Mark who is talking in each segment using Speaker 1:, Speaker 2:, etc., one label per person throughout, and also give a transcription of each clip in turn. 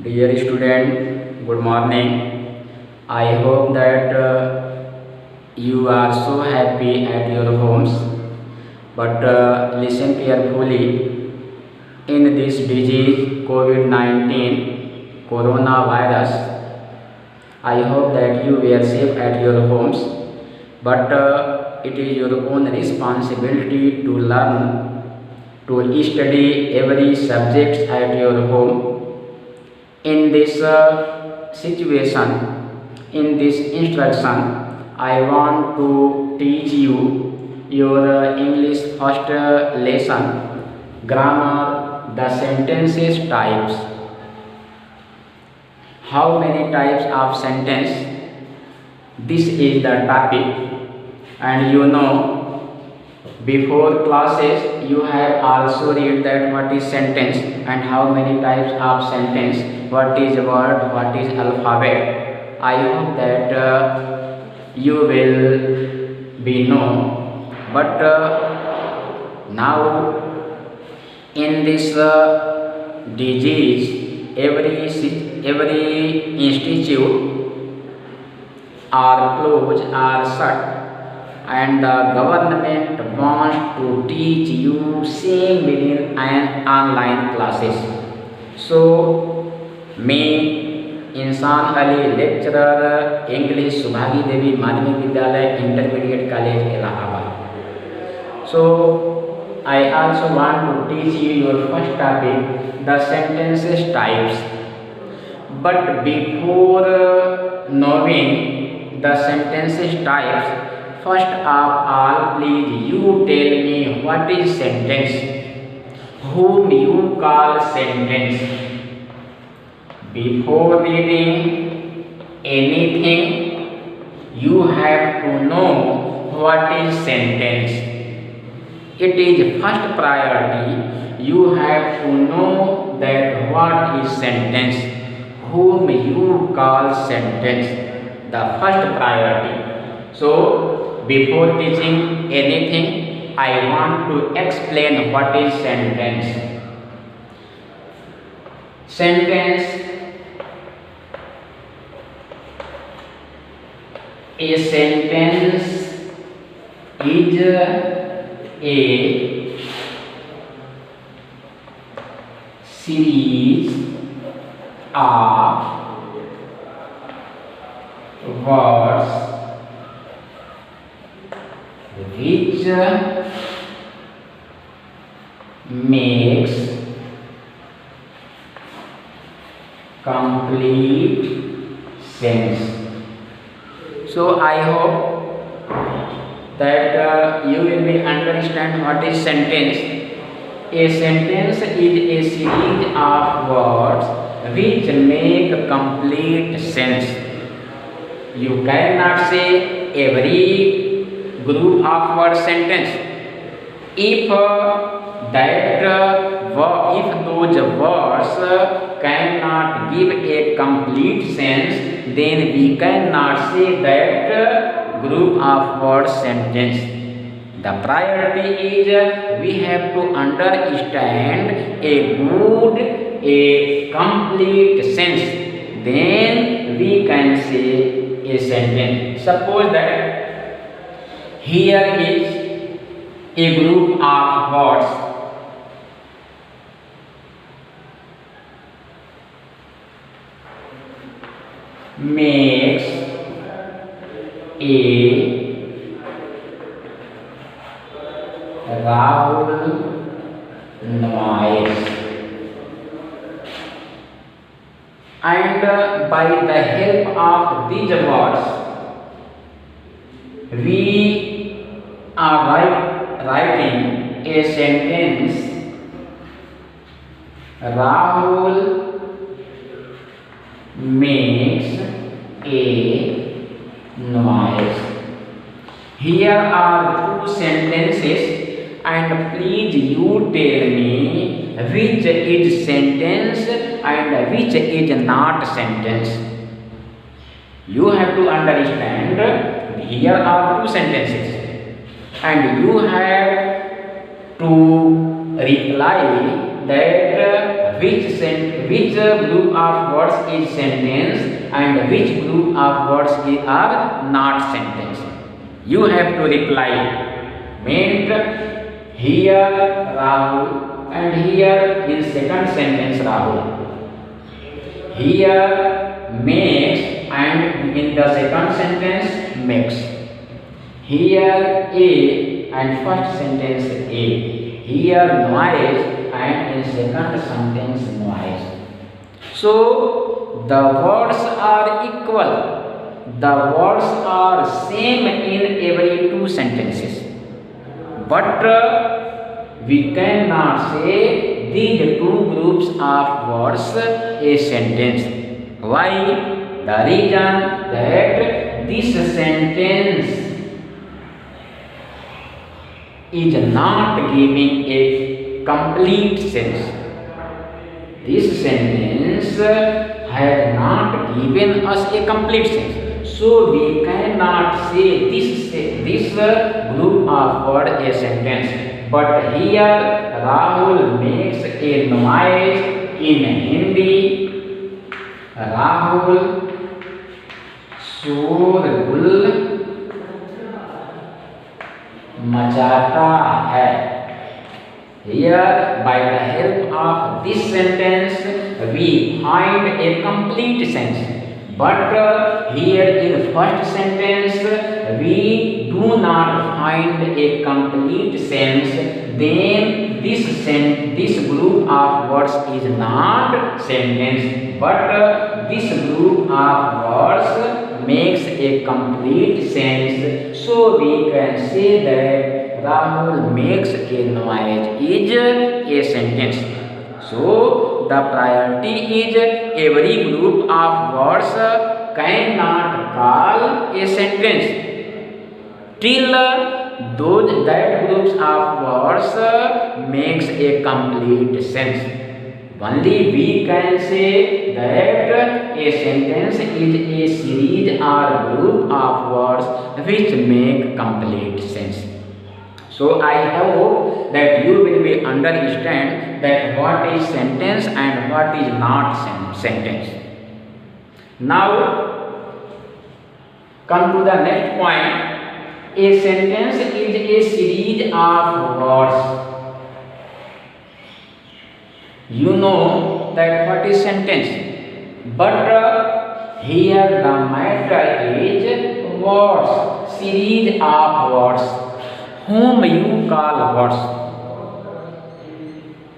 Speaker 1: Dear student, good morning. I hope that you are so happy at your homes. But listen carefully. In this disease COVID-19 coronavirus, I hope that you were safe at your homes. But it is your own responsibility to learn, to study every subject at your home. In this situation, in this instruction, I want to teach you your English first lesson, grammar, the sentences types. How many types of sentence? This is the topic, and you know, before classes you have also read that what is sentence and how many types of sentence, what is word, what is alphabet. I hope that you will be know. But now in this disease, every institute are closed, are shut, and the government wants to teach you same within an online classes. So मैं इंसान Ali lecturer English Subhagi देवी माध्यमिक विद्यालय intermediate college Allahabad. So I also want to teach you your first topic, the sentences types. But before knowing the sentences types, first of all, please you tell me what is sentence? Whom you call sentence? Before reading anything, you have to know what is sentence. It is first priority. You have to know that what is sentence. Whom you call sentence. The first priority. So before teaching anything, I want to explain what is sentence. Sentence is a series of words which makes complete sense. So I hope that you will be understand what is sentence. A sentence is a series of words which make complete sense. You cannot say every group of word sentence. If if those words cannot give a complete sense, then we cannot say that group of word sentence. The priority is we have to understand a good, a complete sense. Then we can say a sentence. Suppose that here is a group of words. Makes a loud noise, and by the help of these words we are writing a sentence. Rahul makes a noise. Here are two sentences, and please you tell me which is sentence and which is not sentence. You have to understand here are two sentences, and you have to reply that which group of words is sentence and which group of words are not sentence. You have to reply. Meant here Rahul and here in second sentence Rahul. Here makes and in the second sentence makes. Here A and first sentence A. Here noise and in second sentence noise. So the words are equal. The words are same in every two sentences. But we cannot say these two groups of words a sentence. Why? The reason that this sentence is not giving a complete sense. This sentence has not given us a complete sense. So we cannot say this group of word a sentence. But here Rahul makes a noise in Hindi. Rahul शोरगुल मचाता है. Here, by the help of this sentence, we find a complete sense. But here in first sentence, we do not find a complete sense. Then this group of words is not sentence, but this group of words makes a complete sense. So we can say that Rahul makes a noise is a sentence. So the priority is every group of words cannot call a sentence till that groups of words makes a complete sense. Only we can say that a sentence is a series or group of words which make complete sense. So I hope that you will be understand that what is sentence and what is not sentence. Now come to the next point. A sentence is a series of words. You know that what is sentence, but here the matter is words, series of words, whom you call words.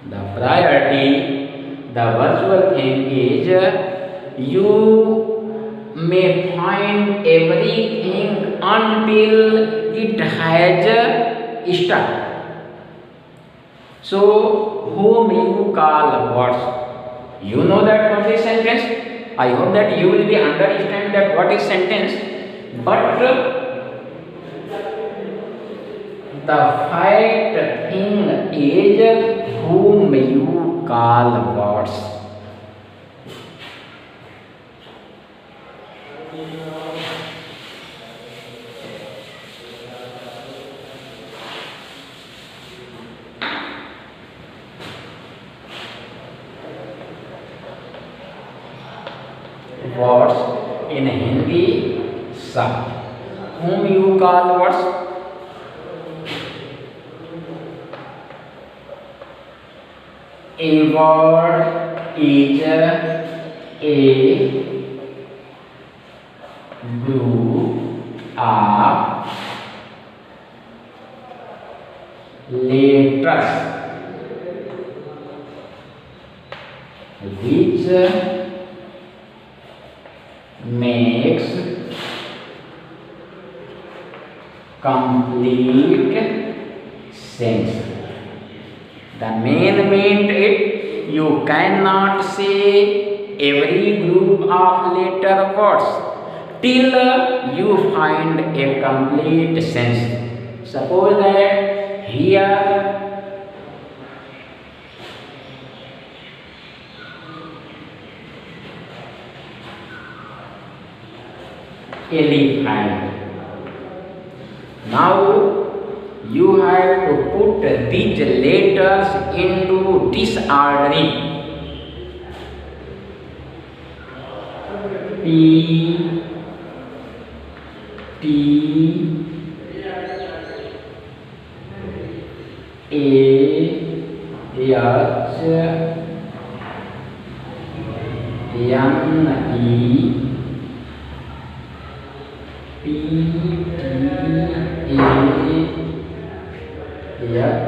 Speaker 1: The priority, the virtual thing is you may find everything until it has start. So, whom you call words? You know that what is sentence? I hope that you will be understand that what is sentence. But the fact thing is whom you call words. Words in Hindi, sub. Whom you call words? A word is a group of letters which makes complete sense. The main meant it, you cannot say every group of letter words till you find a complete sense. Suppose that here elephant. Now you have to put these letters into disordering. P T A H N E P T A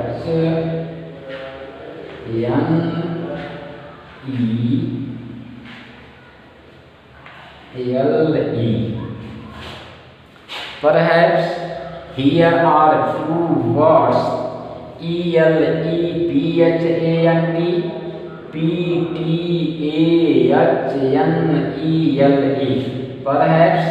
Speaker 1: H N E L E. Perhaps here are two words ELEPHANT, PTAHNELE. Perhaps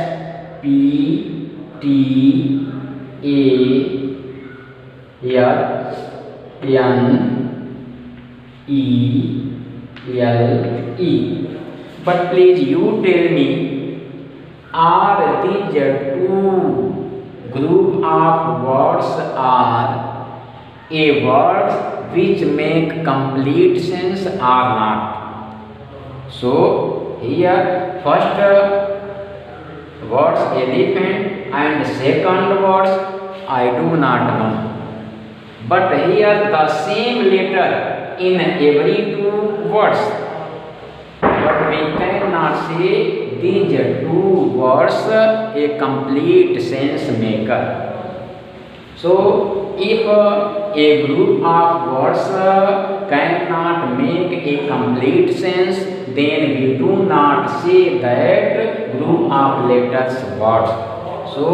Speaker 1: PTAHNELE. But please you tell me, are these two group of words are a word which make complete sense or not? So here first words elephant and second words I do not know. But here the same letter in every two words. But we cannot say these two words a complete sense maker. So if a group of words cannot make a complete sense, then we do not say that group of letters words. So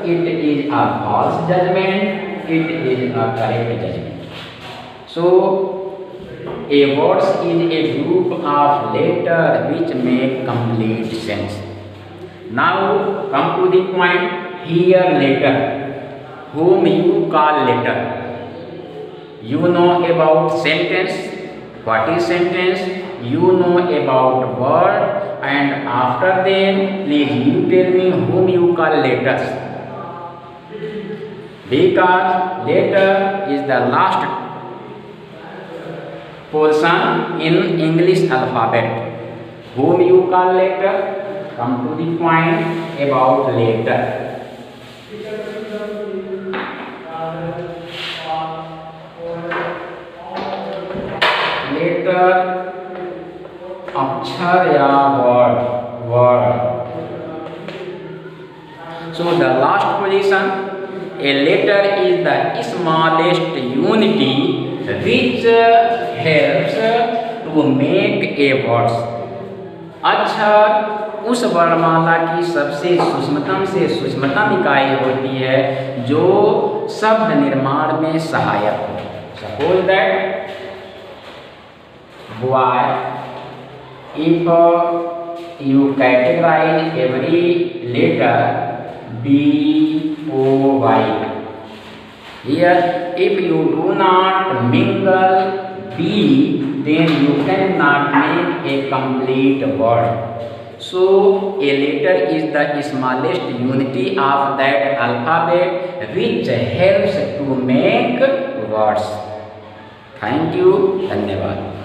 Speaker 1: it is a false judgment, it is a correct judgment. So a words is a group of letters which make complete sense. Now come to the point. Here letter, whom you call letter. You know about sentence. What is sentence? You know about word, and after them please you tell me whom you call letters. Because letter is the last portion in English alphabet. Whom you call letter? Come to the point about letter. Letter, अक्षर या word. So the last position, a letter is the smallest unity which helps to make a word. अक्षर उस वर्णमाला की सबसे सूक्ष्मतम से सूक्ष्मतम इकाई होती है जो शब्द निर्माण में सहायक हो. Suppose that boy, if you categorize every letter B, O, Y. Here, if you do not mingle B, then you cannot make a complete word. So, a letter is the smallest unity of that alphabet which helps to make words. Thank you. धन्यवाद.